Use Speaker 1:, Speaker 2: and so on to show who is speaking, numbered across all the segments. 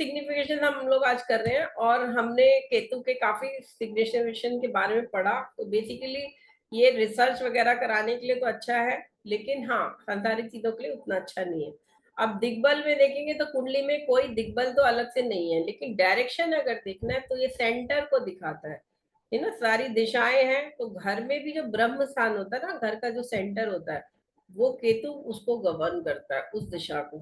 Speaker 1: Signification हम लोग आज कर रहे हैं और हमने केतु के काफी सिग्निफिकेशन के बारे में पढ़ा। तो बेसिकली ये रिसर्च वगैरह कराने के लिए तो अच्छा है, लेकिन हाँ सांसारिक चीजों के लिए उतना अच्छा नहीं है। अब दिग्बल में देखेंगे तो कुंडली में कोई दिग्बल तो अलग से नहीं है, लेकिन डायरेक्शन अगर देखना है तो ये सेंटर को दिखाता है ना। सारी दिशाएं हैं, तो घर में भी जो ब्रह्म स्थान होता है ना, घर का जो सेंटर होता है, वो केतु उसको गवर्न करता है, उस दिशा को,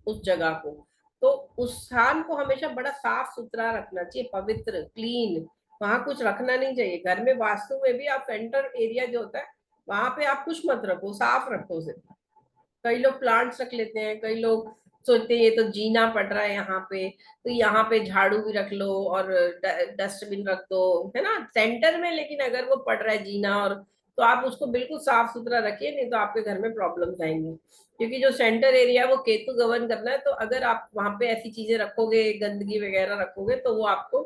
Speaker 1: उस जगह को। तो उस स्थान को हमेशा बड़ा साफ सुथरा रखना चाहिए, पवित्र, क्लीन। वहां कुछ रखना नहीं चाहिए। घर में वास्तु में भी आप सेंटर एरिया जो होता है, वहां पे आप कुछ मत रखो, साफ रखो उसे। कई लोग प्लांट्स रख लेते हैं, कई लोग सोचते हैं ये तो जीना पड़ रहा है यहाँ पे, तो यहाँ पे झाड़ू भी रख लो और डस्टबिन रख दो, है ना, सेंटर में। लेकिन अगर वो पड़ रहा है जीना, और तो आप उसको बिल्कुल साफ सुथरा रखिए, नहीं तो आपके घर में प्रॉब्लम्स आएंगी। क्योंकि जो सेंटर एरिया है वो केतु गवर्न करना है, तो अगर आप वहां पे ऐसी चीजें रखोगे, गंदगी वगैरह रखोगे, तो वो आपको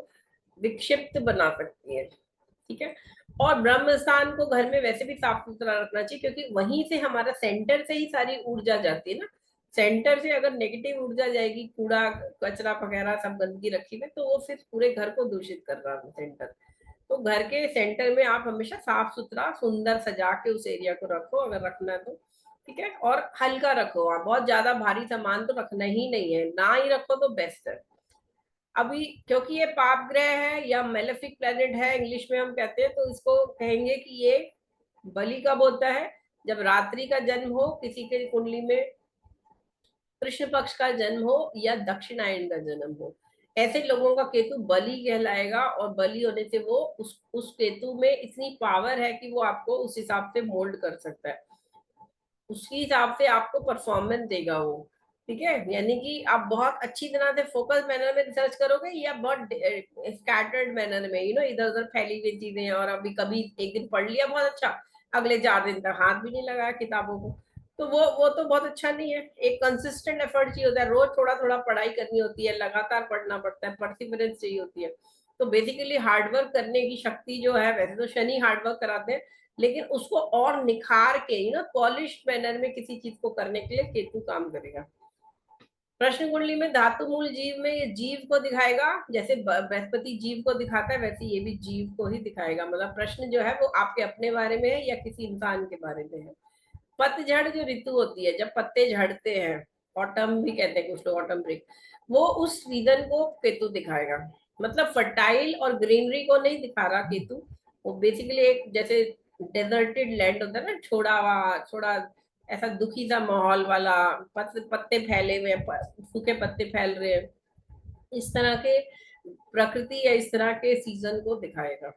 Speaker 1: विक्षिप्त बना सकती है। ठीक है। और ब्रह्म स्थान को घर में वैसे भी साफ सुथरा रखना चाहिए, क्योंकि वहीं से हमारा सेंटर से ही सारी ऊर्जा जाती है ना। सेंटर से अगर नेगेटिव ऊर्जा जाएगी, कूड़ा कचरा वगैरह सब गंदगी रखी हुई, तो वो फिर पूरे घर को दूषित कर रहा है सेंटर। तो घर के सेंटर में आप हमेशा साफ सुथरा सुंदर सजा के उस एरिया को रखो, अगर रखना है तो। ठीक है। और हल्का रखो, आप बहुत ज्यादा भारी सामान तो रखना ही नहीं है, ना ही रखो तो बेस्ट है। अभी क्योंकि ये पाप ग्रह है या मेलेफिक प्लेनेट है, इंग्लिश में हम कहते हैं, तो इसको कहेंगे कि ये बलि कब होता है? जब रात्रि का जन्म हो, किसी के कुंडली में कृष्ण पक्ष का जन्म हो या दक्षिणायन का जन्म हो, ऐसे लोगों का केतु बलि कहलाएगा। और बलि होने से वो उस केतु में इतनी पावर है कि वो आपको उस हिसाब से मोल्ड कर सकता है, उसके हिसाब से आपको परफॉर्मेंस देगा वो। ठीक है। यानी कि आप बहुत अच्छी तरह से फोकस मैनर में रिसर्च करोगे, या बहुत स्कैटर्ड मैनर में, इधर उधर फैली हुई चीजें हैं, और अभी कभी एक दिन पढ़ लिया बहुत अच्छा, अगले 4 दिन तक हाथ भी नहीं लगाया किताबों को, तो वो तो बहुत अच्छा नहीं है। एक कंसिस्टेंट एफर्ट चाहिए होता है, रोज थोड़ा थोड़ा पढ़ाई करनी होती है, लगातार पढ़ना पड़ता है, परसिवरेंस चाहिए होती है। तो बेसिकली हार्डवर्क करने की शक्ति जो है, वैसे तो शनि हार्डवर्क कराते हैं, लेकिन उसको और निखार के पॉलिश मैनर में किसी चीज को करने के लिए केतु काम करेगा। प्रश्न कुंडली में धातु मूल जीव में ये जीव को दिखाएगा, जैसे बृहस्पति जीव को दिखाता है, वैसे ये भी जीव को ही दिखाएगा। मतलब प्रश्न जो है वो आपके अपने बारे में है या किसी इंसान के बारे में है। पतझड़ जो ऋतु होती है, जब पत्ते झड़ते हैं, ऑटम भी कहते हैं कुछ लोग, ऑटम ब्रेक, वो उस सीजन को केतु दिखाएगा। मतलब फर्टाइल और ग्रीनरी को नहीं दिखा रहा केतु। वो बेसिकली एक जैसे डेजर्टेड लैंड होता है ना, छोड़ा हुआ, थोड़ा ऐसा दुखी सा माहौल वाला, पत्ते फैले हुए हैं, सूखे पत्ते फैल रहे हैं, इस तरह के प्रकृति या इस तरह के सीजन को दिखाएगा।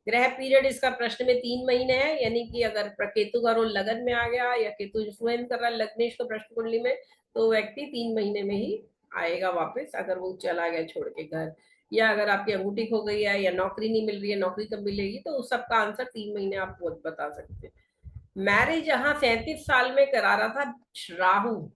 Speaker 1: ग्रह पीरियड इसका प्रश्न में 3 महीने है, यानी कि अगर केतु का रोल लगन में आ गया या केतु इन्फ्लुएंस कर रहा है लग्नेश को प्रश्न कुंडली में, तो व्यक्ति 3 महीने में ही आएगा वापस, अगर वो चला गया छोड़ के घर, या अगर आपकी अंगूठी खो गई है या नौकरी नहीं मिल रही है, नौकरी कब मिलेगी, तो उस सबका आंसर 3 महीने आप बता सकते हैं। मैरिज जहां 37 साल में करा रहा था राहु,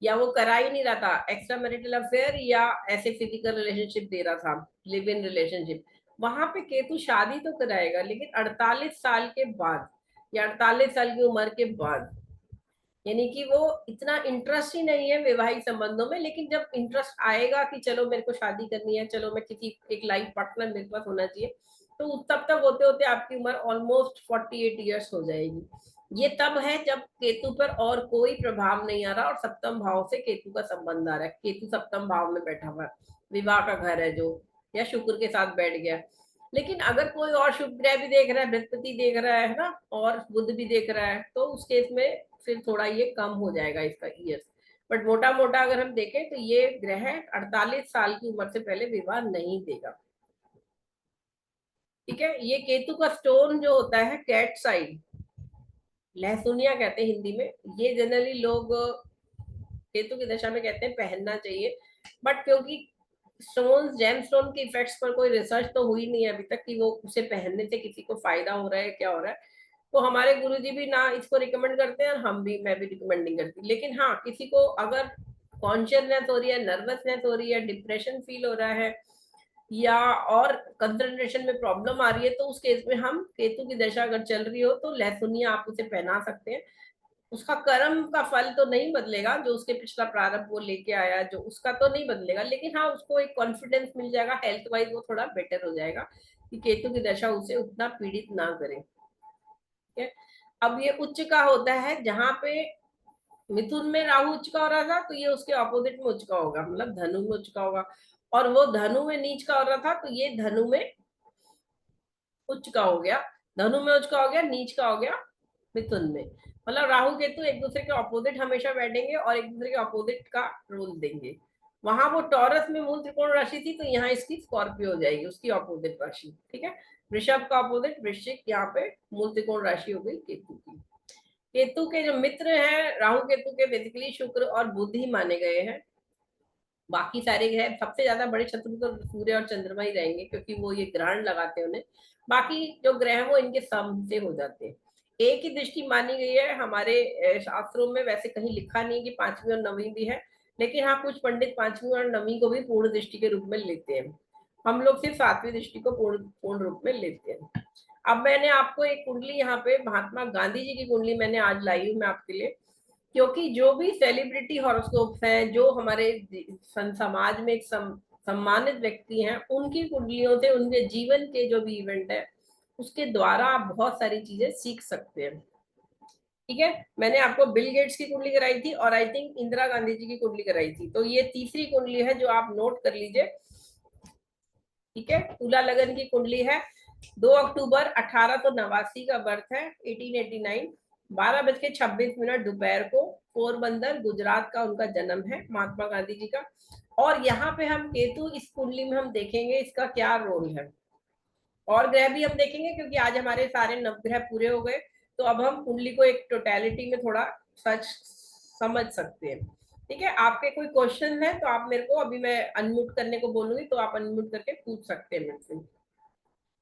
Speaker 1: या वो करा ही नहीं रहा था, एक्स्ट्रा मैरिटल अफेयर या ऐसे फिजिकल रिलेशनशिप दे रहा था, लिव इन रिलेशनशिप, वहां पे केतु शादी तो कराएगा, लेकिन 48 साल के बाद या 48 साल की उम्र के बाद। यानी कि वो इतना इंटरेस्ट ही नहीं है वैवाहिक संबंधों में, लेकिन जब इंटरेस्ट आएगा कि चलो मेरे को शादी करनी है, चलो मैं किसी एक लाइफ पार्टनर मेरे पास होना चाहिए, तो तब तक होते होते आपकी उम्र ऑलमोस्ट 48 ईयर्स हो जाएगी। ये तब है जब केतु पर और कोई प्रभाव नहीं आ रहा और सप्तम भाव से केतु का संबंध आ रहा है, केतु सप्तम भाव में बैठा हुआ है, विवाह का घर है जो, या शुक्र के साथ बैठ गया। लेकिन अगर कोई और शुभ ग्रह भी देख रहा है, बृहस्पति देख रहा है ना, और बुध भी देख रहा है, तो उस केस में फिर थोड़ा ये कम हो जाएगा इसका ईयर्स। बट मोटा मोटा अगर हम देखें तो ये ग्रह 48 साल की उम्र से पहले विवाह नहीं देगा। ठीक है। ये केतु का स्टोन जो होता है कैट साइड, लहसुनिया कहते हैं हिंदी में, ये जनरली लोग केतु की दशा में कहते हैं पहनना चाहिए। बट क्योंकि स्टोन्स, जेम स्टोन के इफेक्ट्स पर कोई रिसर्च तो हुई नहीं है अभी तक कि वो उसे पहनने से किसी को फायदा हो रहा है, क्या हो रहा है, तो हमारे गुरुजी भी ना इसको रिकमेंड करते हैं, और हम भी, मैं भी रिकमेंड नहीं करती। लेकिन हाँ, किसी को अगर कॉन्शियसनेस हो रही है, नर्वसनेस हो रही है, डिप्रेशन फील हो रहा है, या और कंसंट्रेशन में प्रॉब्लम आ रही है, तो उस केस में हम, केतु की दशा अगर चल रही हो, तो लहसुनिया आप उसे पहना सकते हैं। उसका कर्म का फल तो नहीं बदलेगा, जो उसके पिछला प्रारब्ध वो लेके आया जो उसका तो नहीं बदलेगा, लेकिन हाँ उसको एक कॉन्फिडेंस मिल जाएगा, हेल्थ वाइज वो थोड़ा बेटर हो जाएगा कि केतु की दशा उसे उतना पीड़ित ना करे। ठीक है, अब ये उच्च का होता है, जहां पे मिथुन में राहु उच्च का हो रहा था तो ये उसके ऑपोजिट में उच्च का होगा, मतलब धनु में उच्च का होगा, और वो धनु में नीच का हो रहा था तो ये धनु में उच्च का हो गया, धनु में उच्च का हो गया, नीच का हो गया मिथुन में। मतलब राहु केतु एक दूसरे के ऑपोजिट हमेशा बैठेंगे और एक दूसरे के ऑपोजिट का रोल देंगे। वहां वो टॉरस में मूल त्रिकोण राशि थी, तो यहाँ इसकी स्कॉर्पियो हो जाएगी, उसकी ऑपोजिट राशि। ठीक है, वृषभ का ऑपोजिट वृश्चिक, यहाँ पे मूल त्रिकोण राशि हो गई केतु की। केतु के जो मित्र हैं राहु केतु के, बेसिकली शुक्र और बुध ही माने गए हैं। बाकी सारे ग्रह, सबसे ज्यादा बड़े शत्रु तो सूर्य और चंद्रमा ही रहेंगे, क्योंकि वो ये ग्रहण लगाते हैं उन्हें। बाकी जो ग्रह हैं वो इनके सम से हो जाते हैं। एक ही दृष्टि मानी गई है हमारे शास्त्रों में, वैसे कहीं लिखा नहीं कि पांचवी और नवीं भी है, लेकिन हाँ कुछ पंडित पांचवी और नवीं को भी पूर्ण दृष्टि के रूप में लेते हैं। हम लोग सिर्फ सातवीं दृष्टि को पूर्ण पूर्ण रूप में लेते हैं। अब मैंने आपको एक कुंडली, यहाँ पे महात्मा गांधी जी की कुंडली मैंने आज लाई हूँ मैं आपके लिए, क्योंकि जो भी सेलिब्रिटी हॉरोस्कोप्स हैं, जो हमारे समाज में एक सम्मानित व्यक्ति हैं, उनकी कुंडलियों से उनके जीवन के जो भी इवेंट है उसके द्वारा आप बहुत सारी चीजें सीख सकते हैं। ठीक है, मैंने आपको बिल गेट्स की कुंडली कराई थी और आई थिंक इंदिरा गांधी जी की कुंडली कराई थी, तो ये तीसरी कुंडली है जो आप नोट कर लीजिए। ठीक है, तुला लगन की कुंडली है, 2 अक्टूबर 1889 का बर्थ है, 1889, 12:26 दोपहर को, पोरबंदर गुजरात का उनका जन्म है, महात्मा गांधी जी का। और यहाँ पे हम केतु, इस कुंडली में हम देखेंगे इसका क्या रोल है, और ग्रह भी हम देखेंगे, क्योंकि आज हमारे सारे नवग्रह पूरे हो गए, तो अब हम कुंडली को एक टोटलिटी में थोड़ा सच समझ सकते हैं। ठीक है, आपके कोई क्वेश्चन है तो आप मेरे को, अभी मैं अनम्यूट करने को बोलूंगी तो आप अनम्यूट करके पूछ सकते हैं मुझसे।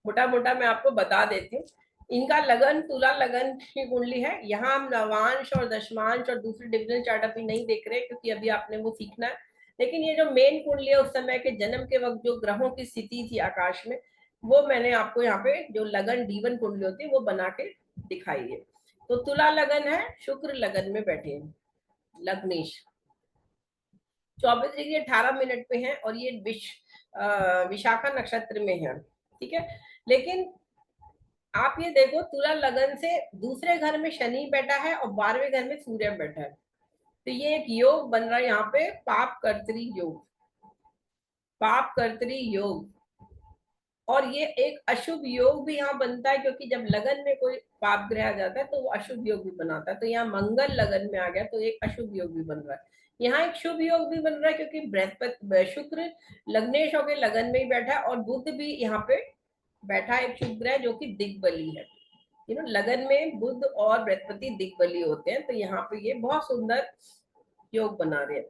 Speaker 1: मोटा मोटा मैं आपको बता देती हूँ। इनका लगन तुला लगन की कुंडली है। यहाँ हम नवांश और दशमांश और दूसरे डिविजन चार्ट अभी नहीं देख रहे, क्योंकि अभी आपने वो सीखना है। लेकिन ये जो मेन कुंडली है, उस समय के जन्म के वक्त जो ग्रहों की स्थिति थी आकाश में, वो मैंने आपको यहाँ पे जो लगन D1 कुंडली होती है वो बना के दिखाई है। तो तुला लगन है, शुक्र लगन में बैठे हैं, लग्नेश 24 डिग्री 18 मिनट पे है, और ये विशाखा नक्षत्र में है। ठीक है, लेकिन आप ये देखो, तुला लगन से दूसरे घर में शनि बैठा है और 12वें घर में सूर्य बैठा है, तो ये एक योग बन रहा है यहाँ पे, पाप कर्तरी योग, पाप कर्तरी योग। और ये एक अशुभ योग भी यहाँ बनता है, क्योंकि जब लगन में कोई पाप ग्रह आ जाता है तो वो अशुभ योग भी बनाता है, तो यहाँ मंगल लगन में आ गया तो एक अशुभ योग भी बन रहा है। यहाँ एक शुभ योग भी बन रहा है, क्योंकि बृहस्पति शुक्र लग्नेश होकर लगन में ही बैठा है, और बुध भी यहाँ पे बैठा है, एक शुभ ग्रह जो कि दिग्बली है। लगन में बुध और बृहस्पति दिग्बली होते हैं, तो यहाँ पे ये बहुत सुंदर योग बना रहे हैं।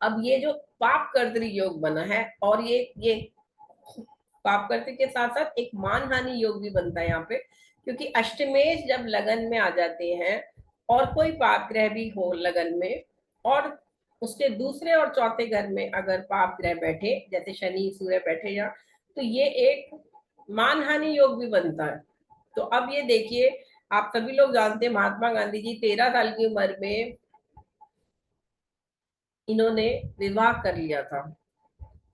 Speaker 1: अब ये जो पाप कर्तरी योग बना है, और ये पाप कर्तरी के साथ साथ एक मानहानि योग भी बनता है यहाँ पे, क्योंकि अष्टमेश जब लगन में आ जाते हैं और कोई पाप ग्रह भी हो लगन में, और उसके दूसरे और चौथे घर में अगर पाप ग्रह बैठे, जैसे शनि सूर्य बैठे या, तो ये एक मानहानि योग भी बनता है। तो अब ये देखिए, आप सभी लोग जानते हैं महात्मा गांधी जी 13 साल की उम्र में इन्होंने विवाह कर लिया था।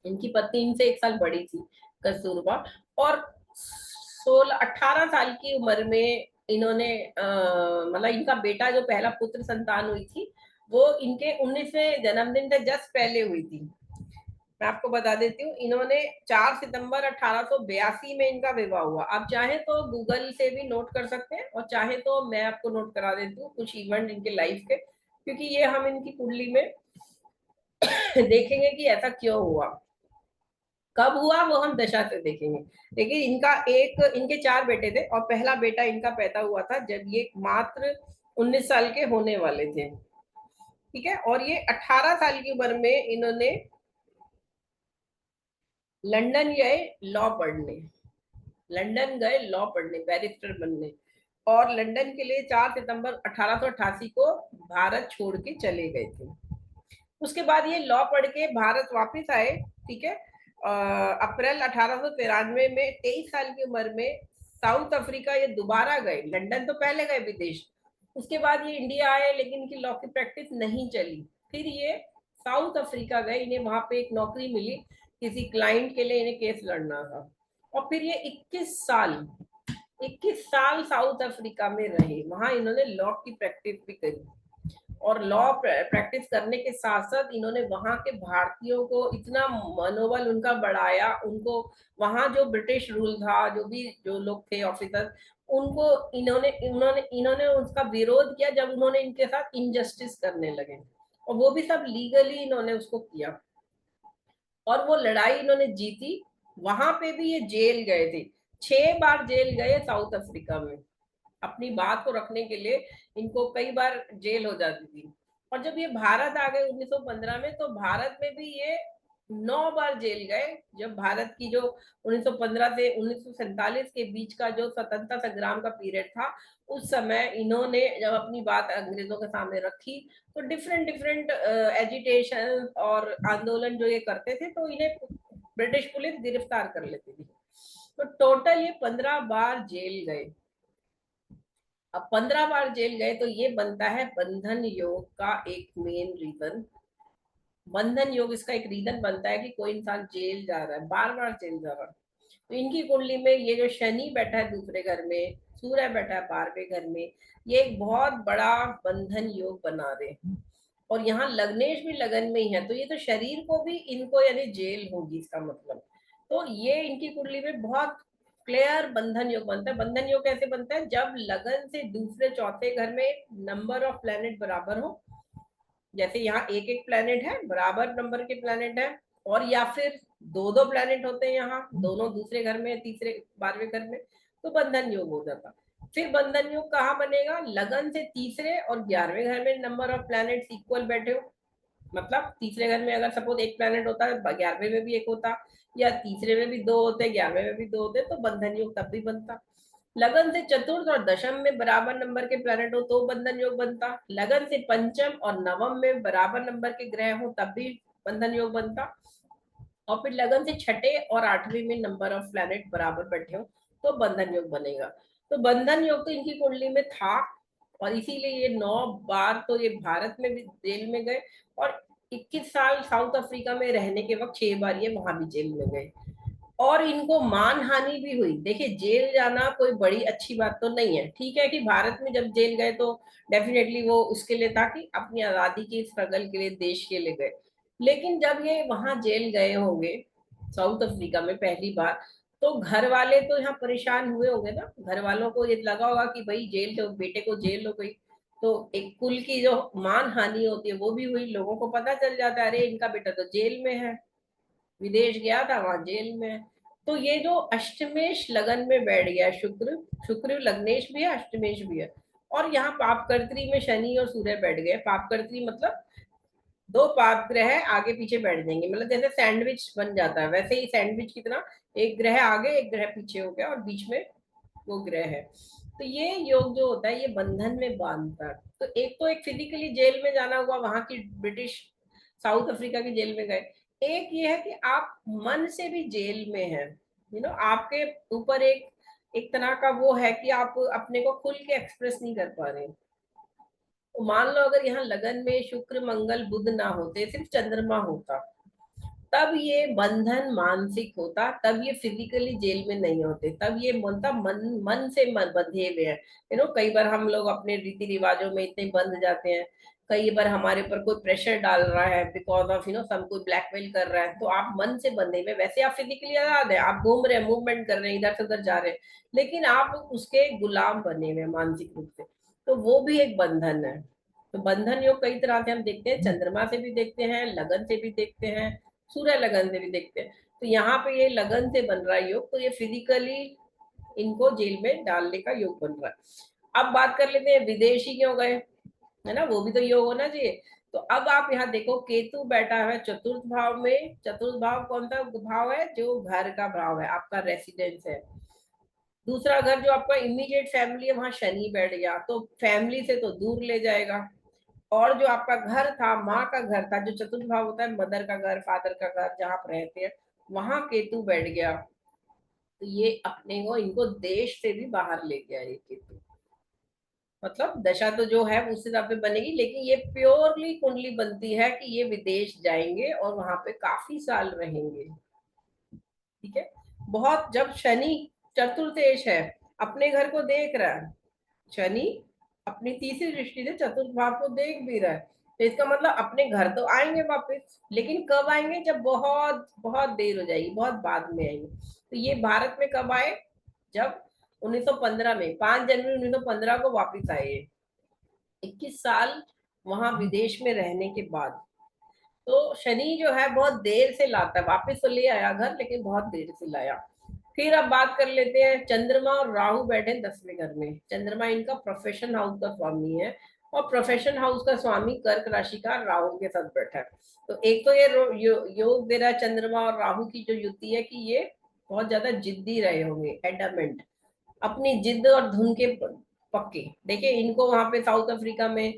Speaker 1: इनकी पत्नी इनसे 1 साल बड़ी थी, कस्तूरबा। और 18 साल की उम्र में इन्होंने मतलब इनका बेटा, जो पहला पुत्र संतान हुई थी, वो इनके 19वें जन्मदिन से जस्ट पहले हुई थी। मैं आपको बता देती हूँ, इन्होंने 4 सितंबर 1882 में इनका विवाह हुआ। आप चाहे तो गूगल से भी नोट कर सकते हैं, और चाहे तो मैं आपको नोट करा देती हूँ कुछ इवेंट इनके लाइफ के, क्योंकि ये हम इनकी कुंडली में देखेंगे कि ऐसा क्यों हुआ, कब हुआ वो हम दशा से देखेंगे। लेकिन इनके 4 बेटे थे, और पहला बेटा इनका पैदा हुआ था जब ये मात्र 19 साल के होने वाले थे। ठीक है, और ये 18 साल की उम्र में इन्होंने लंदन गए लॉ पढ़ने, लंदन गए लॉ पढ़ने, बैरिस्टर बनने, और लंदन के लिए 4 सितंबर 1888 को भारत छोड़ के चले गए थे। उसके बाद ये लॉ पढ़ के भारत वापस आए। ठीक है, अप्रैल 1893 में 23 साल की उम्र में साउथ अफ्रीका ये दोबारा गए, लंदन तो पहले गए विदेश, उसके बाद ये इंडिया आए, लेकिन इनकी लॉ की प्रैक्टिस नहीं चली। फिर ये साउथ अफ्रीका गए, इन्हें वहां पे एक नौकरी मिली, किसी क्लाइंट के लिए इन्हें केस लड़ना था। और फिर ये 21 साल साउथ अफ्रीका में रहे, वहां इन्होंने लॉ की प्रैक्टिस भी करी। और लॉ प्रैक्टिस करने के साथ साथ इन्होंने वहां के भारतीयों को इतना मनोबल उनका बढ़ाया, उनको वहां जो ब्रिटिश रूल था, जो भी जो लोग थे ऑफिसर, उनको इन्होंने इन्होंने इन्होंने उसका विरोध किया जब उन्होंने इनके साथ इनजस्टिस करने लगे, और वो भी सब लीगली इन्होंने उसको किया, और वो लड़ाई इन्होंने जीती। वहां पे भी ये जेल गए थे, 6 बार जेल गए साउथ अफ्रीका में, अपनी बात को रखने के लिए इनको कई बार जेल हो जाती थी। और जब ये भारत आ गए 1915 में, तो भारत में भी ये 9 बार जेल गए। जब भारत की जो 1915 से 1947 के बीच का जो स्वतंत्रता संग्राम का पीरियड था, उस समय इन्होंने जब अपनी बात अंग्रेजों के सामने रखी, तो डिफरेंट डिफरेंट एजिटेशन और आंदोलन जो ये करते थे, तो इन्हें ब्रिटिश पुलिस गिरफ्तार कर लेती थी। तो टोटल ये 15 बार जेल गए। अब 15 बार जेल गए, तो ये बनता है बंधन योग का एक मेन रीजन। बंधन योग इसका एक रीजन बनता है कि कोई इंसान जेल जा रहा है, बार बार जेल जा रहा है, तो इनकी कुंडली में ये जो शनि बैठा है दूसरे घर में, सूर्य बैठा है 12वें घर में, ये एक बहुत बड़ा बंधन योग बना रहे। और यहाँ लग्नेश भी लगन में ही है, तो ये तो शरीर को भी इनको यानी जेल होगी इसका मतलब। तो ये इनकी कुंडली में बहुत क्लियर बंधन योग बनता है। बंधन योग कैसे बनता है? जब लगन से दूसरे चौथे घर में नंबर ऑफ प्लेनेट बराबर हो, जैसे यहाँ एक एक प्लेनेट है, बराबर नंबर के प्लेनेट है, और या फिर दो दो प्लेनेट होते हैं यहाँ, दोनों दूसरे घर में, तीसरे 12वें घर में, तो बंधन योग हो जाता। फिर बंधन योग कहाँ बनेगा? लगन से तीसरे और 11वें घर में नंबर ऑफ प्लैनेट्स इक्वल बैठे हो। मतलब तीसरे घर में अगर सपोज एक प्लैनेट होता है, 11वें में भी एक होता, या तीसरे में भी दो होते, 11वें में भी दो होते, तो बंधन योग तब भी बनता। लगन से चतुर्थ और दशम में बराबर नंबर के प्लैनेट हो तो बंधन योग बनता। लगन से पंचम और नवम में बराबर नंबर के ग्रह हो तब भी बंधन योग बनता। और फिर लगन से छठे और 8वें में नंबर ऑफ प्लैनेट बराबर बैठे हो तो बंधन योग बनेगा। तो बंधन योग तो इनकी कुंडली में था, और इसीलिए ये 9 बार तो ये भारत में भी जेल में गए, और 21 साल साउथ अफ्रीका में रहने के वक्त 6 बार ये वहां भी जेल में गए। और इनको मान हानि भी हुई। देखिए, जेल जाना कोई बड़ी अच्छी बात तो नहीं है। ठीक है कि भारत में जब जेल गए तो डेफिनेटली वो उसके लिए था कि अपनी आजादी की स्ट्रगल के लिए, देश के लिए गए। लेकिन जब ये वहां जेल गए होंगे साउथ अफ्रीका में पहली बार, तो घर वाले तो यहाँ परेशान हुए होंगे ना। घर वालों को ये लगा होगा कि भाई जेल, तो बेटे को जेल हो गई, तो एक कुल की जो मान हानि होती है वो भी हुई। लोगों को पता चल जाता है, अरे इनका बेटा तो जेल में है, विदेश गया था, वहां जेल में है। तो ये जो अष्टमेश लगन में बैठ गया शुक्र, शुक्र लग्नेश भी है, अष्टमेश भी है। और यहाँ पापकर्त्री में शनि और सूर्य बैठ गए। पापकर्त्री मतलब दो पाप ग्रह आगे पीछे बैठ जाएंगे, मतलब जैसे सैंडविच बन जाता है, वैसे ही सैंडविच की तरह एक ग्रह आगे एक ग्रह पीछे हो गया, और बीच में वो ग्रह है। तो ये योग जो होता है ये बंधन में बांधता है। तो एक फिजिकली जेल में जाना हुआ, वहां की ब्रिटिश साउथ अफ्रीका की जेल में गए। एक ये है कि आप मन से भी जेल में हैं, आपके ऊपर एक एक तरह का वो है कि आप अपने को खुल के एक्सप्रेस नहीं कर पा रहे। तो मान लो अगर यहाँ लगन में शुक्र मंगल बुध ना होते, सिर्फ चंद्रमा होता, तब ये बंधन मानसिक होता, तब ये फिजिकली जेल में नहीं होते, तब ये मतलब मन मन से मन बंधे हुए हैं। कई बार हम लोग अपने रीति रिवाजों में इतने बंध जाते हैं। कई बार हमारे ऊपर कोई प्रेशर डाल रहा है, बिकॉज ऑफ सब कोई ब्लैकमेल कर रहा है, तो आप मन से बंधे हुए। वैसे आप फिजिकली आजाद है, आप घूम रहे हैं, मूवमेंट कर रहे हैं, इधर से उधर जा रहे हैं, लेकिन आप उसके गुलाम बने हुए मानसिक रूप से। तो वो भी एक बंधन है। तो बंधन योग कई तरह से हम देखते हैं, चंद्रमा से भी देखते हैं, लगन से भी देखते हैं, सूर्य लगन से भी देखते हैं। तो यहाँ पे ये लगन से बन रहा है योग, तो ये फिजिकली इनको जेल में डालने का योग बन रहा है। अब बात कर लेते हैं विदेशी क्यों गए, है ना, वो भी तो योग होना चाहिए। तो अब आप यहाँ देखो, केतु बैठा है चतुर्थ भाव में। चतुर्थ भाव कौन सा भाव है? जो घर का भाव है, आपका रेसिडेंस है। दूसरा घर जो आपका इमीडिएट फैमिली है, वहां शनि बैठ गया तो फैमिली से तो दूर ले जाएगा। और जो आपका घर था, माँ का घर था, जो चतुर्थ भाव होता है मदर का घर, फादर का घर, जहाँ आप रहते हैं, वहां केतु बैठ गया, तो ये अपने को इनको देश से भी बाहर ले गया ये केतु। मतलब दशा तो जो है उस हिसाब से बनेगी, लेकिन ये प्योरली कुंडली बनती है कि ये विदेश जाएंगे और वहां पे काफी साल रहेंगे। ठीक है। बहुत, जब शनि चतुर्थेश है, अपने घर को देख रहा है, शनि अपनी तीसरी दृष्टि से चतुर्थ भाव को देख भी रहा है, तो इसका मतलब अपने घर तो आएंगे वापस, लेकिन कब आएंगे? जब बहुत बहुत देर हो जाएगी, बहुत बाद में आएंगे। तो ये भारत में कब आए? जब 1915 में, 5 जनवरी 1915 को वापस आए, 21 साल वहां विदेश में रहने के बाद। तो शनि जो है बहुत देर से लाता है, वापस तो ले आया घर, लेकिन बहुत देर से लाया। फिर अब बात कर लेते हैं, चंद्रमा और राहु बैठे 10वें घर में। चंद्रमा इनका प्रोफेशन हाउस का स्वामी है, और प्रोफेशन हाउस का स्वामी कर्क राशि का राहु के साथ बैठा है। तो एक तो ये योग दे रहा है चंद्रमा और राहु की जो युति है, कि ये बहुत ज्यादा जिद्दी रहे होंगे, एडमेंट, अपनी जिद और धुन के पक्के। देखिए, इनको वहां पे साउथ अफ्रीका में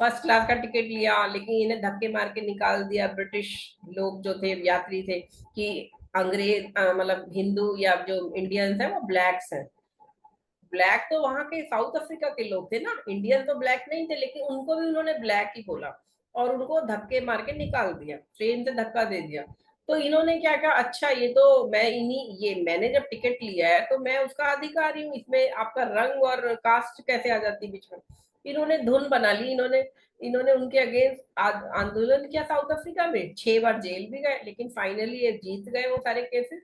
Speaker 1: फर्स्ट क्लास का टिकट लिया, लेकिन इन्हें धक्के मार के निकाल दिया ब्रिटिश लोग जो थे, यात्री थे, कि अंग्रेज मतलब हिंदू या जो इंडियंस है वो ब्लैक्स हैं। ब्लैक तो वहां के साउथ अफ्रीका के लोग थे ना, इंडियन तो ब्लैक नहीं थे, लेकिन उनको भी उन्होंने ब्लैक ही बोला, और उनको धक्के मार के निकाल दिया, ट्रेन से धक्का दे दिया। तो इन्होंने क्या कहा, अच्छा ये तो मैं इन्हीं, ये मैंने जब टिकट लिया है तो मैं उसका अधिकारी हूँ, इसमें आपका रंग और कास्ट कैसे आ जाती बीच में। इन्होंने धुन बना ली, इन्होंने इन्होंने उनके अगेंस्ट आंदोलन किया साउथ अफ्रीका में, 6 बार जेल भी गए, लेकिन फाइनली ये जीत गए वो सारे केसेस।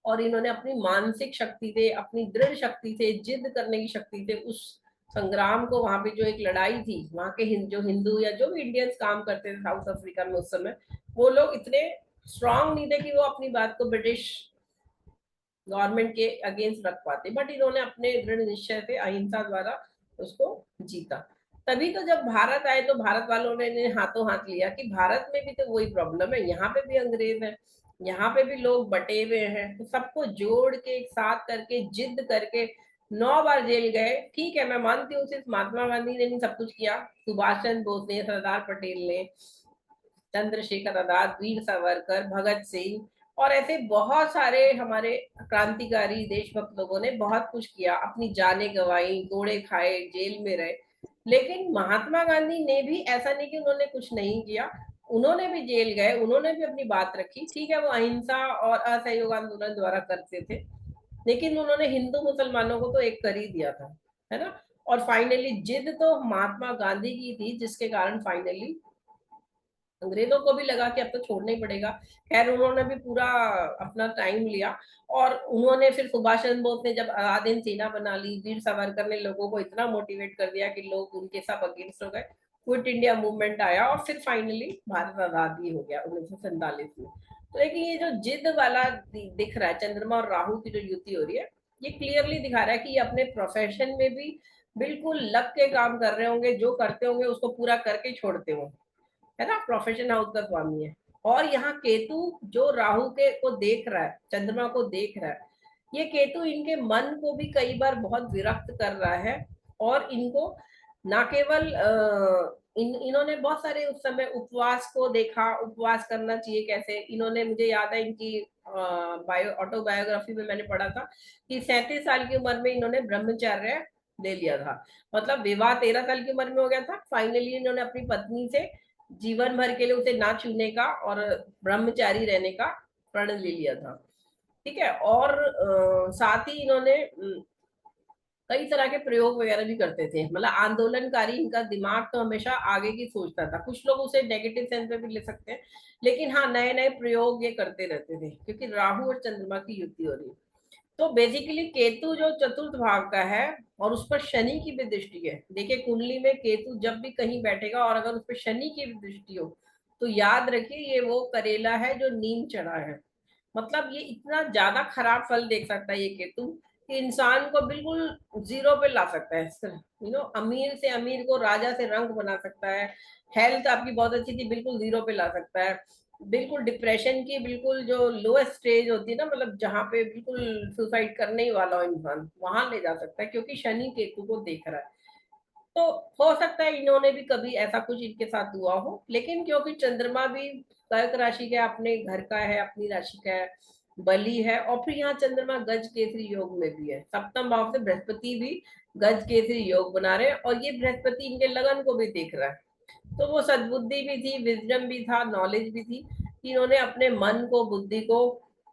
Speaker 1: और इन्होंने अपनी मानसिक शक्ति से, अपनी दृढ़ शक्ति से, जिद करने की शक्ति से उस संग्राम को, वहां पे जो एक लड़ाई थी, वहां के जो हिंदू या जो भी इंडियंस काम करते थे साउथ अफ्रीका में उस समय, वो लोग इतने स्ट्रांग नहीं थे कि वो अपनी बात को ब्रिटिश गवर्नमेंट के अगेंस्ट रख पाते, बट इन्होंने अपने दृढ़ निश्चय से अहिंसा द्वारा उसको जीता। तभी तो जब भारत आए तो भारत वालों ने इन्हें हाथों हाथ लिया, कि भारत में भी तो वही प्रॉब्लम है, यहाँ पे भी अंग्रेज है, यहाँ पे भी लोग बटे हुए हैं, तो सबको जोड़ के एक साथ करके, जिद करके 9 बार जेल गए। ठीक है, मैं मानती हूँ सिर्फ महात्मा गांधी ने नहीं सब कुछ किया, सुभाष चंद्र बोस ने, सरदार पटेल ने, चंद्रशेखर आजाद, वीर सावरकर, भगत सिंह, और ऐसे बहुत सारे हमारे क्रांतिकारी देशभक्त लोगों ने बहुत कुछ किया, अपनी जानें गंवाई, कोड़े खाए, जेल में रहे। लेकिन महात्मा गांधी ने भी ऐसा नहीं कि उन्होंने कुछ नहीं किया, उन्होंने भी जेल गए, उन्होंने भी अपनी बात रखी। ठीक है, वो अहिंसा और असहयोग आंदोलन द्वारा करते थे, लेकिन उन्होंने हिंदू मुसलमानों को तो एक कर ही दिया था, है ना। और फाइनली जिद तो महात्मा गांधी की थी, जिसके कारण फाइनली अंग्रेजों को भी लगा कि अब तो छोड़ना ही पड़ेगा। खैर, उन्होंने भी पूरा अपना टाइम लिया, और उन्होंने फिर सुभाष चंद्र बोस ने जब आजाद हिंद सेना बना ली, वीर सावरकर ने लोगों को इतना मोटिवेट कर दिया कि लोग उनके सब अगेंस्ट हो गए, क्विट इंडिया मूवमेंट आया, और फिर फाइनली भारत आजाद ही हो गया 1947 में। तो लेकिन ये जो जिद वाला दिख रहा है, चंद्रमा और राहु की जो युति हो रही है, ये क्लियरली दिखा रहा है कि ये अपने प्रोफेशन में भी बिल्कुल लग के काम कर रहे होंगे, जो करते होंगे उसको पूरा करके छोड़ते होंगे, है ना। प्रोफेशन हाउस का स्वामी है। और यहाँ केतु जो राहु के को देख रहा है, चंद्रमा को देख रहा है, ये केतु इनके मन को भी कई बार बहुत विरक्त कर रहा है। और इनको ना केवल इन्होंने बहुत सारे उस समय उपवास को देखा, उपवास करना चाहिए कैसे। इन्होंने, मुझे याद है इनकी बायो ऑटोबायोग्राफी में मैंने पढ़ा था कि 37 साल की उम्र में इन्होंने ब्रह्मचर्य ले लिया था। मतलब विवाह 13 साल की उम्र में हो गया था, फाइनली इन्होंने अपनी पत्नी से जीवन भर के लिए उसे ना छूने का और ब्रह्मचारी रहने का प्रण ले लिया था। ठीक है। और साथ ही इन्होंने कई तरह के प्रयोग वगैरह भी करते थे, मतलब आंदोलनकारी इनका दिमाग तो हमेशा आगे की सोचता था। कुछ लोग उसे नेगेटिव सेंस में भी ले सकते हैं, लेकिन हाँ, नए नए प्रयोग ये करते रहते थे, क्योंकि राहु और चंद्रमा की युति हो रही है। तो बेसिकली केतु जो चतुर्थ भाव का है, और उस पर शनि की भी दृष्टि है। देखिए, कुंडली में केतु जब भी कहीं बैठेगा और अगर उस पर शनि की भी दृष्टि हो, तो याद रखिए ये वो करेला है जो नीम चढ़ा है। मतलब ये इतना ज्यादा खराब फल देख सकता है ये केतु, कि इंसान को बिल्कुल जीरो पे ला सकता है। अमीर से अमीर को, राजा से रंक बना सकता है। हेल्थ आपकी बहुत अच्छी थी, बिल्कुल जीरो पे ला सकता है। बिल्कुल डिप्रेशन की बिल्कुल जो लोएस्ट स्टेज होती है ना, मतलब जहाँ पे बिल्कुल सुसाइड करने ही वाला हो इंसान, वहां ले जा सकता है, क्योंकि शनि केतु को देख रहा है। तो हो सकता है इन्होंने भी कभी ऐसा कुछ इनके साथ हुआ हो, लेकिन क्योंकि चंद्रमा भी कर्क राशि का, अपने घर का है, अपनी राशि का है, बली है, और फिर यहाँ चंद्रमा गज केसरी योग में भी है, सप्तम भाव से बृहस्पति भी गज केसरी योग बना रहे हैं, और ये बृहस्पति इनके लगन को भी देख रहा है। तो वो सद्बुद्धि भी थी, विजडम भी था, नॉलेज भी थी, कि इन्होंने अपने मन को, बुद्धि को,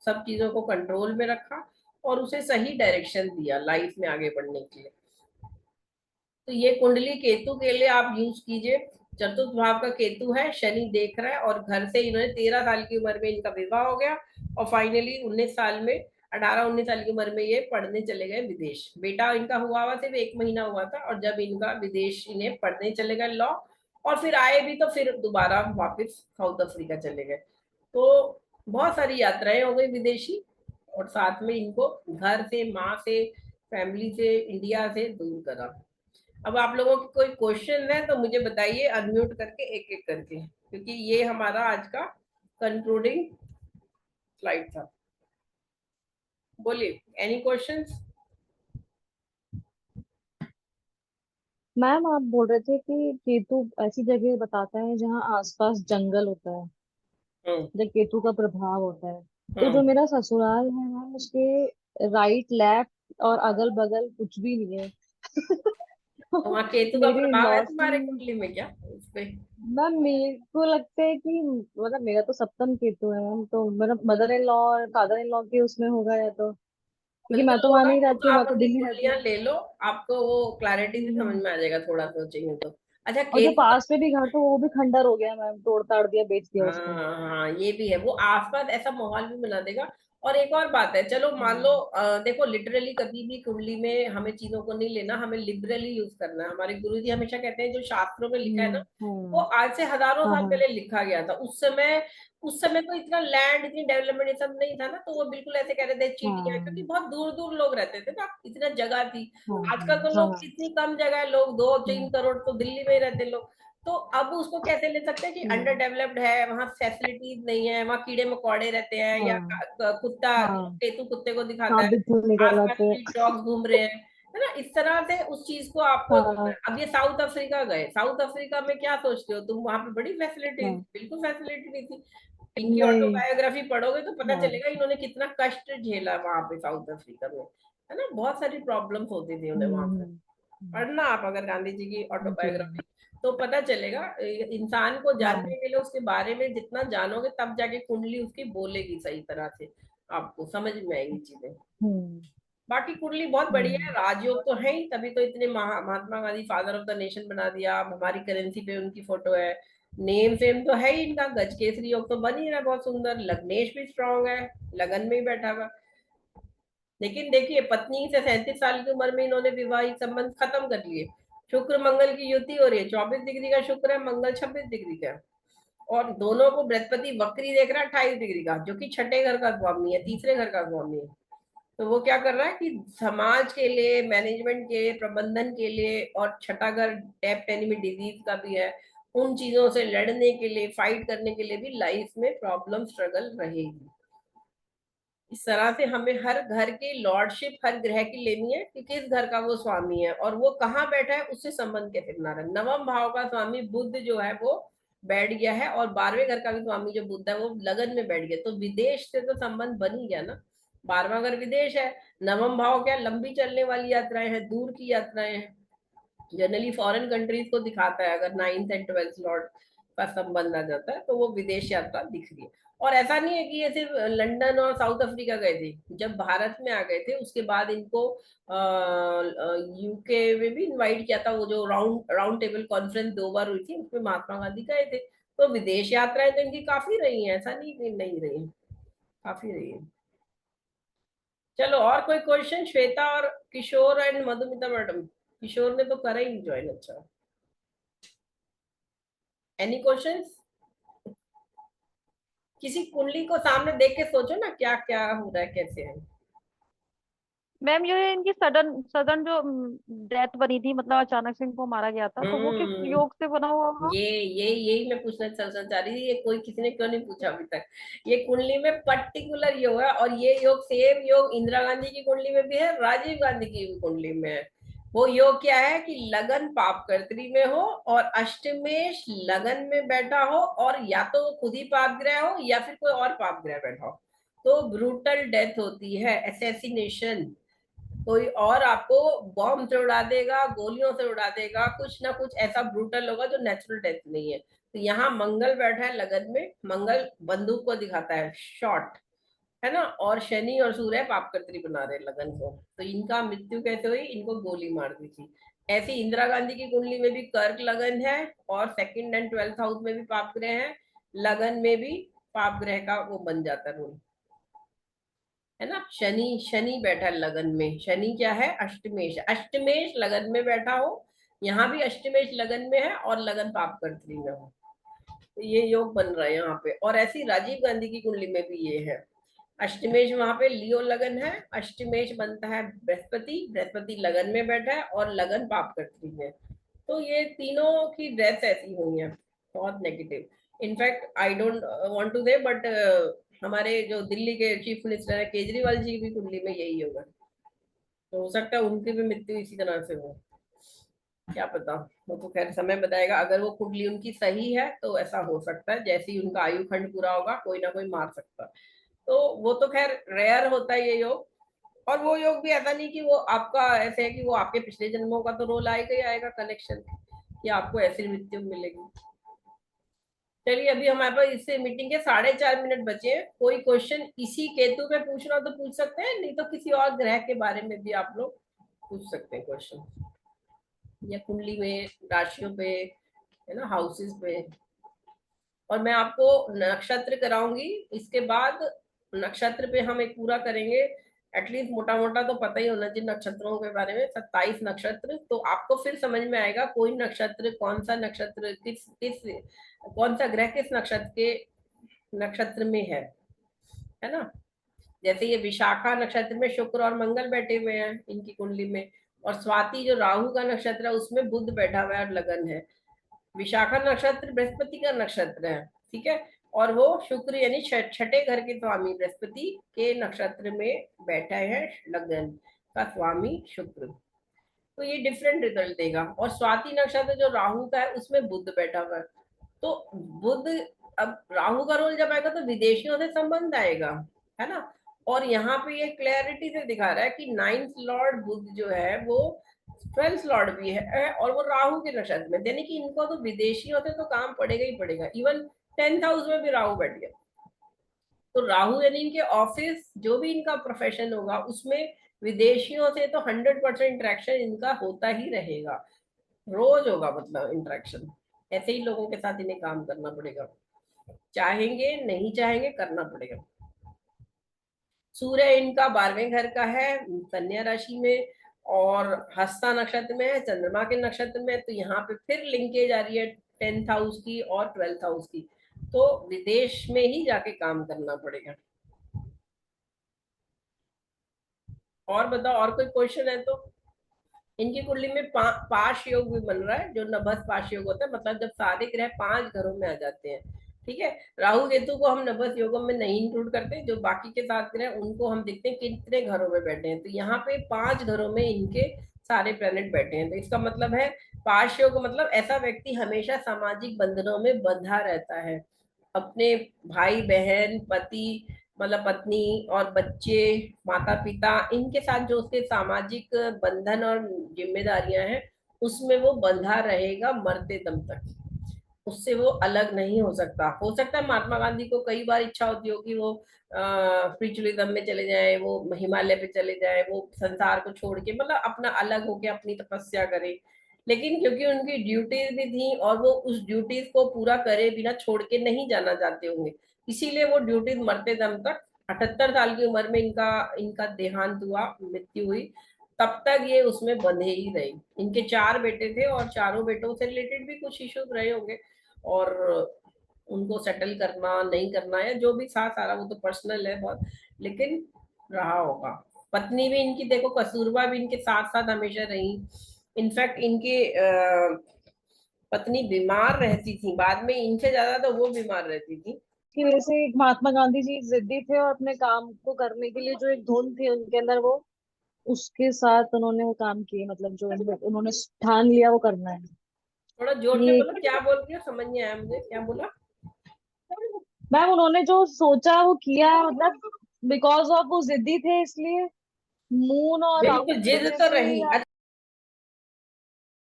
Speaker 1: सब चीजों को कंट्रोल में रखा और उसे सही डायरेक्शन दिया लाइफ में आगे बढ़ने के लिए। तो ये कुंडली केतु के लिए आप यूज कीजिए। चतुर्थ भाव का केतु है, शनि देख रहा है, और घर से इन्होंने 13 साल की उम्र में इनका विवाह हो गया, और फाइनली 19 साल में, 18-19 साल की उम्र में ये पढ़ने चले गए विदेश। बेटा इनका हुआ सिर्फ 1 महीना हुआ था, और जब इनका विदेश इन्हें पढ़ने चले गए लॉ, और फिर आए भी तो फिर दोबारा वापस साउथ अफ्रीका चले गए। तो बहुत सारी यात्राएं हो गई विदेशी, और साथ में इनको घर से, माँ से, फैमिली से, इंडिया से दूर करा। अब आप लोगों के कोई क्वेश्चन है तो मुझे बताइए, अनम्यूट करके एक एक करके, क्योंकि ये हमारा आज का कंक्लूडिंग स्लाइड था। बोलिए, एनी क्वेश्चंस?
Speaker 2: मैम आप बोल रहे थे कि केतु ऐसी जगह बताता है जहाँ आसपास जंगल होता है,
Speaker 1: हम्म।
Speaker 2: जब केतु का प्रभाव होता है। तो जो
Speaker 1: हम्म।
Speaker 2: मेरा ससुराल है मैम, उसके राइट लेफ्ट और अगल बगल कुछ भी नहीं है।
Speaker 1: तो
Speaker 2: तो
Speaker 1: वहाँ केतु का
Speaker 2: मेरी
Speaker 1: प्रभाव है
Speaker 2: लॉस की,
Speaker 1: तुम्हारे कुंडली में क्या उस पे?
Speaker 2: मैम मेरे को लगता है कि मतलब मेरा तो सप्तम केतु है मैम, तो मेरा मदर इन लॉ और फादर इन लॉ के उसमें होगा या तो, क्योंकि मैं
Speaker 1: बिल्कुल
Speaker 2: तो वहां
Speaker 1: होगा,
Speaker 2: नहीं
Speaker 1: वो
Speaker 2: रहती
Speaker 1: तो
Speaker 2: हूँ, मैं
Speaker 1: आप
Speaker 2: तो
Speaker 1: उनकी
Speaker 2: दिल्ली रहती
Speaker 1: कुंडलियां
Speaker 2: हूँ।
Speaker 1: ले लो, आपको वो क्लैरिटी से समझ
Speaker 2: हम्म।
Speaker 1: में आ जाएगा, थोड़ा सोचेंगे तो। अच्छा,
Speaker 2: और जो
Speaker 1: केतु का,
Speaker 2: पास में भी घर, तो वो भी खंडर हो गया मैम, तोड़ ताड़ दिया, बेच दिया उसको।
Speaker 1: हाँ हाँ, ये भी है, वो आसपास ऐसा माहौल भी बना देगा। और एक और बात है, चलो मान लो,
Speaker 2: हम्म।
Speaker 1: देखो लिटरली कभी भी कुंडली में हमें चीजों को नहीं लेना, हमें लिबरली यूज करना है। हमारे गुरुजी हमेशा कहते हैं, जो शास्त्रों में लिखा है ना, वो
Speaker 2: हम्म।
Speaker 1: आज से हजारों
Speaker 2: हाँ
Speaker 1: साल
Speaker 2: हाँ
Speaker 1: पहले लिखा गया था। उस समय तो इतना लैंड, इतनी डेवलपमेंट ये सब नहीं था ना, तो वो बिल्कुल ऐसे कह रहे थे चीटियां, क्योंकि
Speaker 2: हाँ
Speaker 1: बहुत दूर दूर लोग रहते थे ना, इतना जगह थी।
Speaker 2: हाँ
Speaker 1: आजकल तो
Speaker 2: हाँ
Speaker 1: लोग,
Speaker 2: हाँ।
Speaker 1: कितनी कम जगह है, लोग 2-3 करोड़ तो दिल्ली में ही रहते लोग। तो अब उसको कैसे ले सकते हैं कि अंडर
Speaker 2: हम्म।
Speaker 1: डेवलप्ड है, वहां फैसिलिटीज नहीं है, वहां कीड़े मकोड़े रहते हैं, या
Speaker 2: हाँ
Speaker 1: कुत्ता,
Speaker 2: हाँ।
Speaker 1: केतु कुत्ते को दिखाता
Speaker 2: सांप
Speaker 1: है,
Speaker 2: बिच्छू निकल
Speaker 1: आसपास
Speaker 2: जाते
Speaker 1: स्ट्रीट
Speaker 2: हैं।
Speaker 1: डॉग्स घूम रहे हैं, है ना, इस तरह से उस चीज को आपको करना है।
Speaker 2: हाँ
Speaker 1: अब ये साउथ अफ्रीका गए, साउथ अफ्रीका में क्या सोचते हो तुम, वहां पे बड़ी फैसिलिटी,
Speaker 2: हाँ।
Speaker 1: बिल्कुल फैसिलिटी नहीं थी। इनकी
Speaker 2: नहीं।
Speaker 1: ऑटोबायोग्राफी पढ़ोगे तो पता
Speaker 2: हाँ।
Speaker 1: चलेगा इन्होंने कितना कष्ट झेला वहां पे साउथ अफ्रीका में, है ना, बहुत सारी प्रॉब्लम्स होती थी उन्हें वहां पे।
Speaker 2: हम्म।
Speaker 1: पढ़ना आप अगर गांधी जी की
Speaker 2: जी।
Speaker 1: ऑटोबायोग्राफी, तो पता चलेगा। इंसान को
Speaker 2: हाँ।
Speaker 1: जानने के लिए उसके बारे में जितना जानोगे, तब जाके कुंडली उसकी बोलेगी सही तरह से, आपको समझ में आएगी चीजें।
Speaker 2: हम्म।
Speaker 1: बाकी कुंडली बहुत बढ़िया है,
Speaker 2: हम्म।
Speaker 1: राजयोग तो है ही, तभी तो इतने Mahatma Gandhi father of the nation बना दिया। अब हमारी करेंसी पे उनकी फोटो है, नेम फेम तो है ही इनका, गज केसरी योग तो बन ही रहा है बहुत सुंदर, लग्नेश भी स्ट्रांग है, लगन में ही बैठा हुआ। लेकिन देखिए, पत्नी से 37 साल की उम्र में इन्होंने वैवाहिक संबंध खत्म कर लिए। शुक्र मंगल की युति हो रही है, 24 डिग्री का शुक्र है, मंगल 26 डिग्री का है। और दोनों को बृहस्पति वक्री देख रहा है 28 डिग्री का, जो कि छठे घर का स्वामी है, तीसरे घर का स्वामी है। तो वो क्या कर रहा है कि समाज के लिए, मैनेजमेंट के, प्रबंधन के लिए, और छठा घर डेप्थ एनिमी डिजीज का भी है, उन चीजों से लड़ने के लिए, फाइट करने के लिए भी लाइफ में प्रॉब्लम, स्ट्रगल रहेगी। इस तरह से हमें हर घर की लॉर्डशिप हर ग्रह की लेनी है कि किस घर का वो स्वामी है, और वो कहाँ बैठा है, उससे संबंध कैसे बना रहा है। नवम भाव का स्वामी बुध जो है वो बैठ गया है, और 12वें घर का भी स्वामी जो बुध है वो लगन में बैठ गया, तो विदेश से तो संबंध बन ही गया ना। 12वां घर विदेश है। नवम भाव क्या, लंबी चलने वाली यात्राएं हैं, दूर की यात्राएं हैं, जनरली फॉरेन कंट्रीज को दिखाता है। अगर 9th एंड 12th लॉर्ड का संबंध आ जाता है तो वो विदेश यात्रा दिख रही है। और ऐसा नहीं है कि ये सिर्फ लंदन और साउथ अफ्रीका गए थे, जब भारत में आ गए थे उसके बाद इनको यूके में भी इनवाइट किया था, वो जो राउंड राउंड टेबल कॉन्फ्रेंस 2 बार हुई थी, उसमें महात्मा गांधी गए थे। तो विदेश यात्राएं तो इनकी काफी रही हैं, ऐसा नहीं कि नहीं रही हैं, काफी रही है। चलो, और कोई क्वेश्चन? श्वेता और किशोर एंड मधुमिता मैडम, किशोर ने तो करा ही ज्वाइन, अच्छा। Any questions? किसी कुंडली को सामने देख के सोचो ना, क्या क्या हो रहा है, कैसे है।
Speaker 2: मैम ये इनकी सडन सडन जो डेथ बनी थी, मतलब अचानक से इनको मारा गया था, तो वो किस
Speaker 1: हम्म।
Speaker 2: योग से बना हुआ होगा?
Speaker 1: यही मैं पूछना चाह रही थी, ये कोई किसी ने क्यों नहीं पूछा अभी तक। ये कुंडली में पर्टिकुलर योग है, और ये योग सेम योग इंदिरा गांधी की कुंडली में भी है, राजीव गांधी की भी कुंडली में है। वो योग क्या है कि लगन पापकर्त्री में हो, और अष्टमेश लगन में बैठा हो, और या तो वो खुद ही पाप ग्रह हो या फिर कोई और पाप ग्रह बैठा हो, तो ब्रूटल डेथ होती है, असैसिनेशन। कोई और आपको बॉम्ब से उड़ा देगा, गोलियों से उड़ा देगा, कुछ ना कुछ ऐसा ब्रूटल होगा जो नेचुरल डेथ नहीं है। तो यहाँ मंगल बैठा है लगन में, मंगल बंदूक को दिखाता है शॉट, है ना, और शनि और सूर्य पापकर्त्री बना रहे लगन को। तो इनका मृत्यु कैसे हुई, इनको गोली मार दी थी। ऐसी इंदिरा गांधी की कुंडली में भी कर्क लगन है, और सेकंड एंड 12th हाउस में भी पाप ग्रह है, लगन में भी पाप ग्रह का वो बन जाता है रूल, है ना। शनि, शनि बैठा है लगन में, शनि क्या है, अष्टमेश, अष्टमेश लगन में बैठा हो, यहाँ भी अष्टमेश लगन में है और लगन पापकर्त्री में हो, तो ये योग बन रहा है यहाँ पे। और ऐसी राजीव गांधी की कुंडली में भी ये है, अष्टमेश वहां पे लियो लगन है, अष्टमेश बनता है बृहस्पति, बृहस्पति लगन में बैठा है और लगन पापकर्त्री में। तो ये तीनों की डेथ ऐसी हुई है, बहुत negative. In fact I don't want to say but हमारे जो दिल्ली के चीफ मिनिस्टर है केजरीवाल जी की कुंडली में यही होगा, तो हो सकता है उनकी भी मृत्यु इसी तरह से हो, क्या पता। वो तो खैर समय बताएगा, अगर वो कुंडली उनकी सही है तो ऐसा हो सकता है, जैसे ही उनका आयु खंड पूरा होगा कोई ना कोई मार सकता है। तो वो तो खैर रेयर होता है ये योग। और वो योग भी ऐसा नहीं कि वो आपका ऐसे है कि वो आपके पिछले जन्मों का तो रोल आएगा ही आएगा कनेक्शन, कि आपको ऐसी मृत्यु मिलेगी। चलिए अभी हमारे पास इससे मीटिंग के 4.5 मिनट बचे हैं, कोई क्वेश्चन इसी केतु पे पूछना तो पूछ सकते हैं, नहीं तो किसी और ग्रह के बारे में भी आप लोग पूछ सकते हैं क्वेश्चन, या कुंडली में, राशियों पे, है ना, हाउसेस पे। और मैं आपको नक्षत्र कराऊंगी, इसके बाद नक्षत्र पे हम एक पूरा करेंगे, एटलीस्ट मोटा मोटा तो पता ही होना चाहिए नक्षत्रों के बारे में, 27 नक्षत्र, तो आपको फिर समझ में आएगा कोई नक्षत्र, कौन सा नक्षत्र किस किस, कौन सा ग्रह किस नक्षत्र के नक्षत्र में है ना। जैसे ये विशाखा नक्षत्र में शुक्र और मंगल बैठे हुए हैं इनकी कुंडली में, और स्वाति जो राहु का नक्षत्र है उसमें बुध बैठा हुआ है और लगन है। विशाखा नक्षत्र बृहस्पति का नक्षत्र है, ठीक है, और वो शुक्र यानी छठे घर के स्वामी बृहस्पति के नक्षत्र में बैठा है, लगन का स्वामी शुक्र। तो ये डिफरेंट रिजल्ट देगा। और स्वाति नक्षत्र जो राहु का है उसमें बुध बैठा हुआ है, तो बुध, अब राहु का रोल जब आएगा तो विदेशियों से संबंध आएगा, है ना। और यहाँ पे ये क्लैरिटी से दिखा रहा है कि 9th लॉर्ड बुध जो है वो 12th लॉर्ड भी है, और वो राहु के नक्षत्र में, यानी कि इनको तो विदेशियों से तो काम पड़ेगा ही पड़ेगा। इवन 10th हाउस में भी राहु बैठ गया, तो राहु यानी इनके ऑफिस जो भी इनका प्रोफेशन होगा उसमें विदेशियों से तो 100% इंटरेक्शन इनका होता ही रहेगा, रोज होगा, मतलब इंटरेक्शन। ऐसे ही लोगों के साथ इन्हें काम करना पड़ेगा, चाहेंगे नहीं चाहेंगे करना पड़ेगा। सूर्य इनका 12वें घर का है, कन्या राशि में, और हस्ता नक्षत्र में है, चंद्रमा के नक्षत्र में, तो यहाँ पे फिर लिंकेज आ रही है 10th हाउस की और 12th हाउस की, तो विदेश में ही जाके काम करना पड़ेगा। और बताओ, और कोई क्वेश्चन है तो। इनकी कुंडली में पाश योग भी बन रहा है, जो नभस पाश योग होता है, मतलब जब सारे ग्रह 5 घरों में आ जाते हैं, ठीक है। राहु केतु को हम नभस योगों में नहीं इंक्लूड करते, जो बाकी के 7 ग्रह उनको हम देखते हैं कितने घरों में बैठे हैं, तो यहाँ पे 5 घरों में इनके सारे प्लेनेट बैठे हैं, तो इसका मतलब है पाश योग, मतलब ऐसा व्यक्ति हमेशा सामाजिक बंधनों में बंधा रहता है, अपने भाई बहन पति, मतलब पत्नी और बच्चे, माता पिता, इनके साथ जो उसके सामाजिक बंधन और जिम्मेदारियां हैं उसमें वो बंधा रहेगा मरते दम तक, उससे वो अलग नहीं हो सकता। हो सकता है महात्मा गांधी को कई बार इच्छा होती हो कि वो स्पिरिचुअलिज्म में चले जाए, वो हिमालय पे चले जाए, वो संसार को छोड़ के मतलब अपना अलग होके अपनी तपस्या करे, लेकिन क्योंकि उनकी ड्यूटीज भी थी और वो उस ड्यूटीज को पूरा करे बिना छोड़ के नहीं जाना चाहते होंगे, इसीलिए वो ड्यूटीज मरते दम तक, 78 साल की उम्र में इनका इनका देहांत हुआ, मृत्यु हुई, तब तक ये उसमें बंधे ही रहे। इनके 4 बेटे थे और चारों बेटों से रिलेटेड भी कुछ इश्यूज रहे होंगे, और उनको सेटल करना नहीं करना या जो भी था सारा, वो तो पर्सनल है बहुत, लेकिन रहा होगा। पत्नी भी इनकी देखो, कस्तूरबा भी इनके साथ साथ हमेशा रही। इनफैक्ट इनके पत्नी बीमार रहती थी, बाद में इनसे ज्यादा तो वो बीमार रहती थी।
Speaker 2: की वजह से एक महात्मा गांधी जी जिद्दी थे और अपने काम को करने के लिए जो एक धुन थी उनके अंदर, वो उसके साथ उन्होंने वो काम किए, मतलब जो उन्होंने ठान लिया वो करना है।
Speaker 1: थोड़ा जोर से
Speaker 2: ये
Speaker 1: बोलो, क्या बोल रही हो, समझ नहीं आया मुझे, क्या बोला।
Speaker 2: मैम उन्होंने जो सोचा वो किया, मतलब बिकॉज ऑफ वो जिद्दी थे इसलिए। मून और
Speaker 1: बिल्कुल
Speaker 2: राहु
Speaker 1: जिद तो
Speaker 2: जैसे
Speaker 1: रही।
Speaker 2: यार